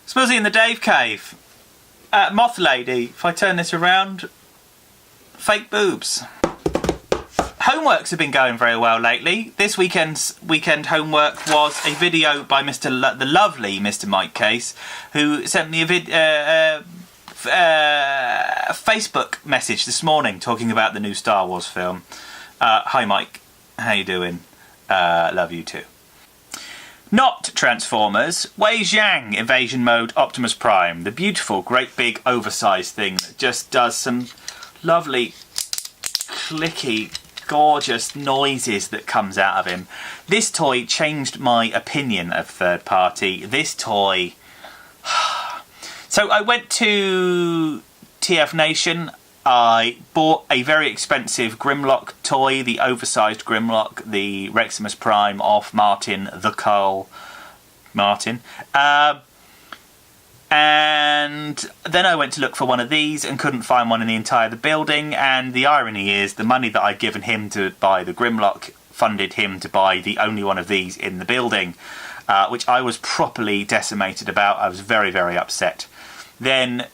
Smuzzy in the Dave Cave. Moth Lady, if I turn this around, fake boobs. Homeworks have been going very well lately. This weekend's weekend homework was a video by the lovely Mr. Mike Case, who sent me a Facebook message this morning talking about the new Star Wars film. Hi Mike, how you doing? Love you too. Not Transformers, Wei Zhang Invasion Mode Optimus Prime, the beautiful, great big oversized thing that just does some lovely, clicky, gorgeous noises that comes out of him. This toy changed my opinion of third party. This toy... So I went to TF Nation. I bought a very expensive Grimlock toy, the oversized Grimlock, the Reximus Prime off Martin the Carl Martin. And then I went to look for one of these and couldn't find one in the entire building. And the irony is the money that I'd given him to buy the Grimlock funded him to buy the only one of these in the building, which I was properly decimated about. I was very, very upset. Then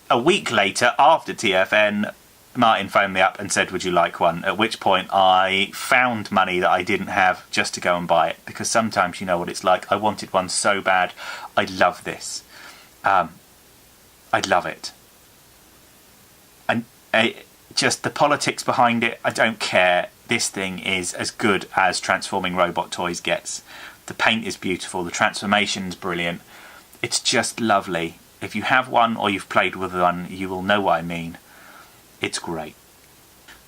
a week later, after TFN, Martin phoned me up and said, would you like one? At which point I found money that I didn't have just to go and buy it. Because sometimes you know what it's like. I wanted one so bad. I love this. I love it. And just the politics behind it, I don't care. This thing is as good as Transforming Robot Toys gets. The paint is beautiful. The transformation's brilliant. It's just lovely. If you have one or you've played with one, you will know what I mean. It's great.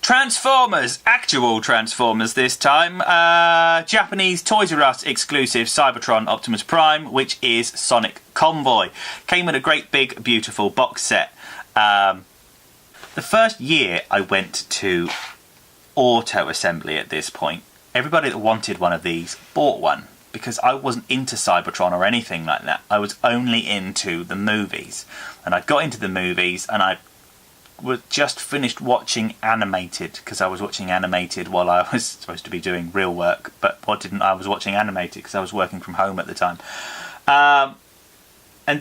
Transformers, actual Transformers this time. Japanese Toys R Us exclusive Cybertron Optimus Prime, which is Sonic Convoy. Came in a great big beautiful box set. The first year I went to auto assembly at this point, everybody that wanted one of these bought one. Because I wasn't into Cybertron or anything like that. I was only into the movies. And I got into the movies and I was just finished watching animated, because I was watching animated while I was supposed to be doing real work. But I was watching animated because I was working from home at the time. And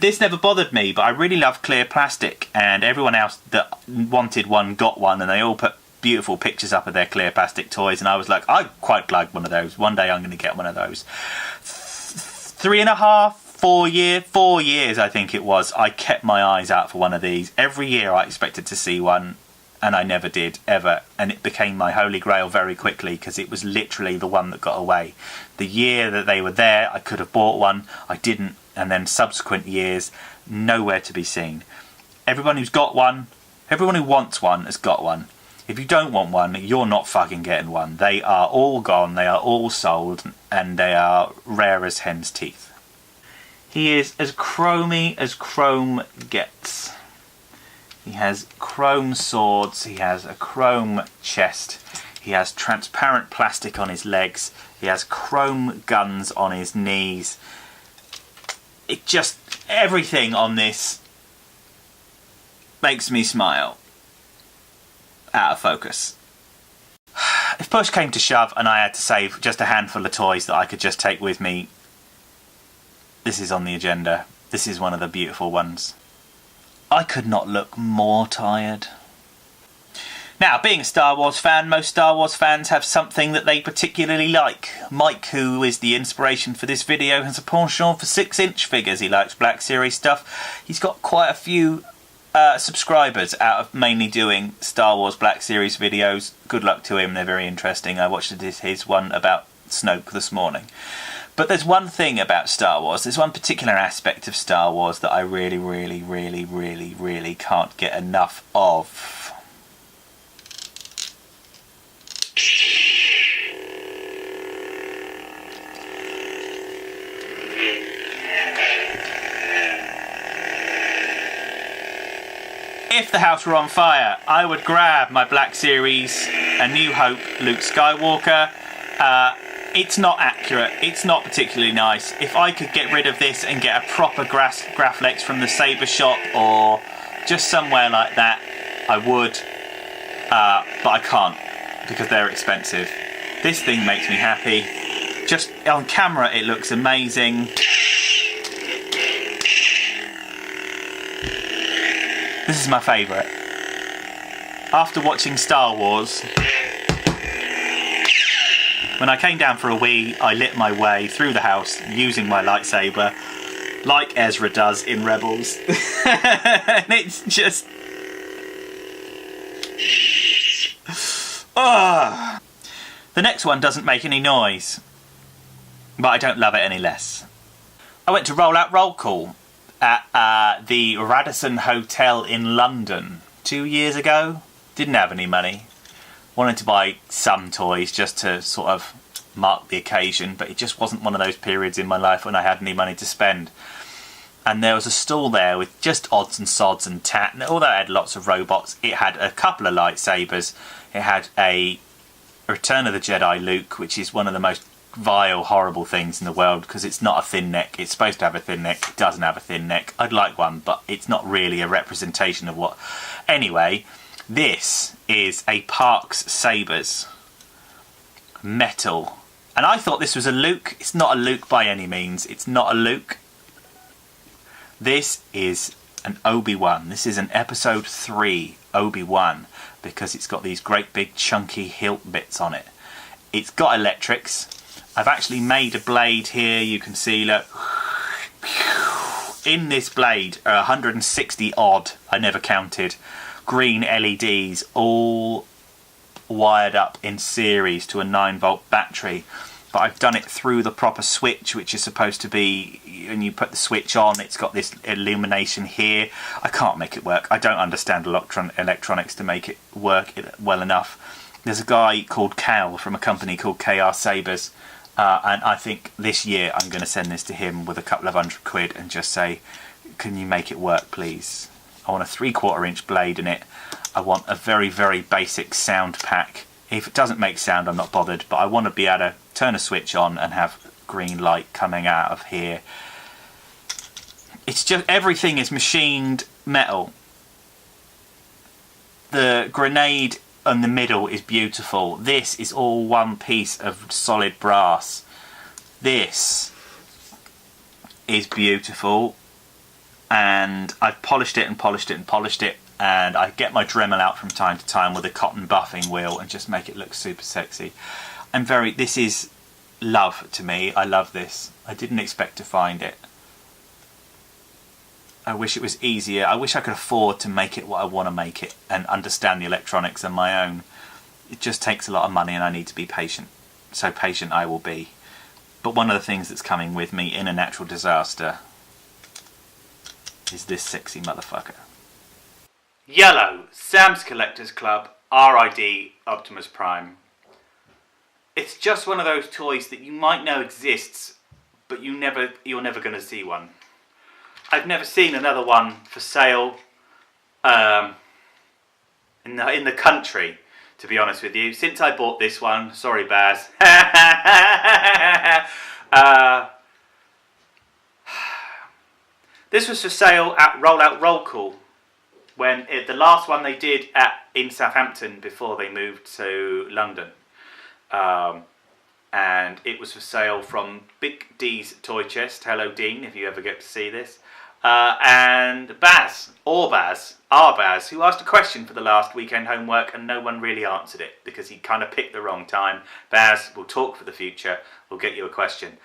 this never bothered me, but I really love clear plastic. And everyone else that wanted one got one, and they all put beautiful pictures up of their clear plastic toys, and I was like, I quite like one of those. One day I'm going to get one of those. 4 years I think it was, I kept my eyes out for one of these. Every year I expected to see one, and I never did, ever. And it became my holy grail very quickly, because it was literally the one that got away. The year that they were there, I could have bought one. I didn't. And then subsequent years, nowhere to be seen. Everyone who's got one, everyone who wants one has got one. If you don't want one, you're not fucking getting one. They are all gone, they are all sold, and they are rare as hen's teeth. He is as chromy as chrome gets. He has chrome swords, he has a chrome chest, he has transparent plastic on his legs, he has chrome guns on his knees. It just, everything on this makes me smile. Out of focus. If push came to shove and I had to save just a handful of toys that I could just take with me, this is on the agenda. This is one of the beautiful ones. I could not look more tired. Now, being a Star Wars fan, most Star Wars fans have something that they particularly like. Mike, who is the inspiration for this video, has a penchant for 6-inch figures. He likes Black Series stuff. He's got quite a few subscribers out of mainly doing Star Wars Black Series videos. Good luck to him, they're very interesting. I watched his one about Snoke this morning. But there's one thing about Star Wars, there's one particular aspect of Star Wars that I really, really, really, really, really can't get enough of. If the house were on fire, I would grab my Black Series A New Hope Luke Skywalker. It's not accurate, it's not particularly nice. If I could get rid of this and get a proper Graflex from the Saber shop or just somewhere like that, I would. But I can't, because they're expensive. This thing makes me happy. Just on camera it looks amazing. This is my favourite. After watching Star Wars, when I came down for a wee, I lit my way through the house using my lightsaber, like Ezra does in Rebels. And it's just... oh. The next one doesn't make any noise, but I don't love it any less. I went to roll out roll call at the Radisson Hotel in London 2 years ago. Didn't have any money. Wanted to buy some toys just to sort of mark the occasion, but it just wasn't one of those periods in my life when I had any money to spend. And there was a stall there with just odds and sods and tat, and although it had lots of robots, it had a couple of lightsabers. It had a Return of the Jedi Luke, which is one of the most vile, horrible things in the world, because it's not a thin neck. It's supposed to have a thin neck. It doesn't have a thin neck. I'd like one, but it's not really a representation of what... Anyway, this is a Parks Sabers metal. And I thought this was a Luke. It's not a Luke by any means. It's not a Luke. This is an Obi-Wan. This is an episode 3 Obi-Wan, because it's got these great big chunky hilt bits on it. It's got electrics. I've actually made a blade here. You can see, look. In this blade are 160 odd, I never counted, green LEDs, all wired up in series to a 9-volt battery. But I've done it through the proper switch, which is supposed to be, when you put the switch on, it's got this illumination here. I can't make it work. I don't understand electronics to make it work well enough. There's a guy called Cal from a company called KR Sabers, and I think this year I'm going to send this to him with a couple of £100 and just say, can you make it work, please? I want a 3/4 inch blade in it. I want a very, very basic sound pack. If it doesn't make sound, I'm not bothered, but I want to be able to turn a switch on and have green light coming out of here. It's just, everything is machined metal. The grenade in the middle is beautiful. This is all one piece of solid brass. This is beautiful, and I've polished it and polished it and polished it, and I get my Dremel out from time to time with a cotton buffing wheel and just make it look super sexy. This is love to me. I love this. I didn't expect to find it. I wish it was easier. I wish I could afford to make it what I want to make it and understand the electronics on my own. It just takes a lot of money and I need to be patient. So patient I will be. But one of the things that's coming with me in a natural disaster is this sexy motherfucker. Yellow, Sam's Collectors Club, RID Optimus Prime. It's just one of those toys that you might know exists, but you're never going to see one. I've never seen another one for sale in the country, to be honest with you. Since I bought this one, sorry Baz. This was for sale at Rollout Roll Call. The last one they did in Southampton before they moved to London. And it was for sale from Big D's Toy Chest. Hello Dean, if you ever get to see this. And Baz, our Baz, who asked a question for the last weekend homework and no one really answered it because he kind of picked the wrong time. Baz, we'll talk for the future, we'll get you a question.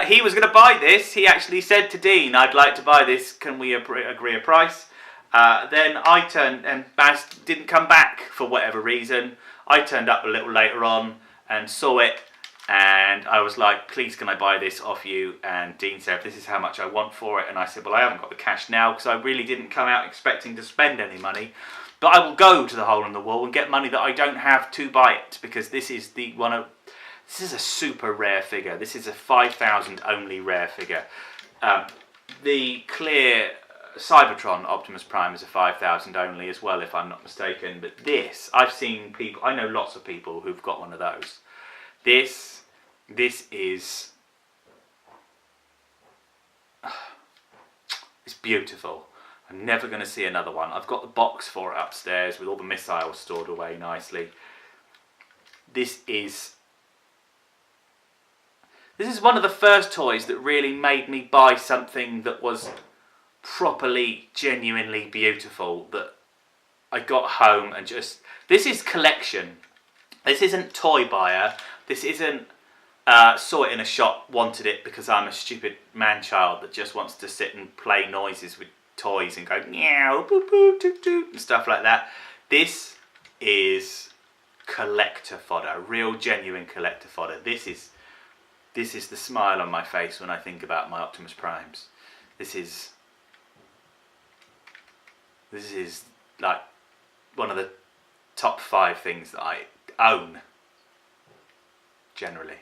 He was going to buy this. He actually said to Dean, I'd like to buy this, can we agree a price? Then I turned, and Baz didn't come back for whatever reason. I turned up a little later on and saw it, and I was like, please can I buy this off you? And Dean said, this is how much I want for it. And I said, well, I haven't got the cash now because I really didn't come out expecting to spend any money, but I will go to the hole in the wall and get money that I don't have to buy it, because this is this is a super rare figure. This is a 5,000 only rare figure. The clear Cybertron Optimus Prime is a 5,000 only as well, if I'm not mistaken. But this, I've seen people, I know lots of people who've got one of those. This is, it's beautiful. I'm never going to see another one. I've got the box for it upstairs with all the missiles stored away nicely. This is one of the first toys that really made me buy something that was properly, genuinely beautiful that I got home and just... This is collection. This isn't toy buyer. This isn't saw it in a shop, wanted it because I'm a stupid man-child that just wants to sit and play noises with toys and go meow, boop, boop, toot, toot, and stuff like that. This is collector fodder, real genuine collector fodder. This is the smile on my face when I think about my Optimus Primes. This is like one of the top 5 things that I own generally.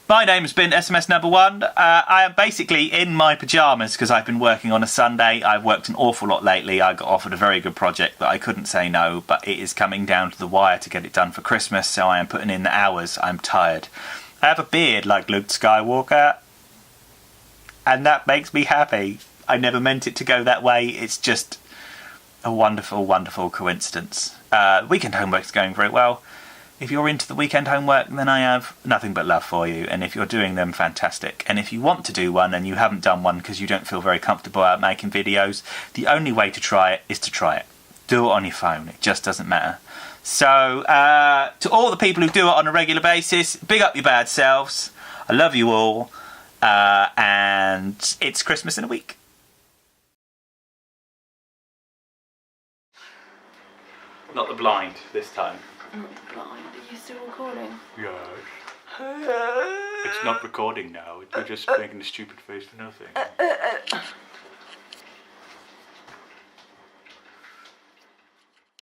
My name's been SMS number 1. I am basically in my pyjamas because I've been working on a Sunday. I've worked an awful lot lately. I got offered a very good project that I couldn't say no, but it is coming down to the wire to get it done for Christmas, so I am putting in the hours. I'm tired. I have a beard like Luke Skywalker, and that makes me happy. I never meant it to go that way. It's just a wonderful, wonderful coincidence. Weekend homework's going very well. If you're into the weekend homework, then I have nothing but love for you. And if you're doing them, fantastic. And if you want to do one and you haven't done one because you don't feel very comfortable about making videos, the only way to try it is to try it. Do it on your phone. It just doesn't matter. So, to all the people who do it on a regular basis, big up your bad selves. I love you all. And it's Christmas in a week. Not the blind this time. Not blind. Are you still recording? Yes. It's not recording now. We're just making a stupid face for nothing.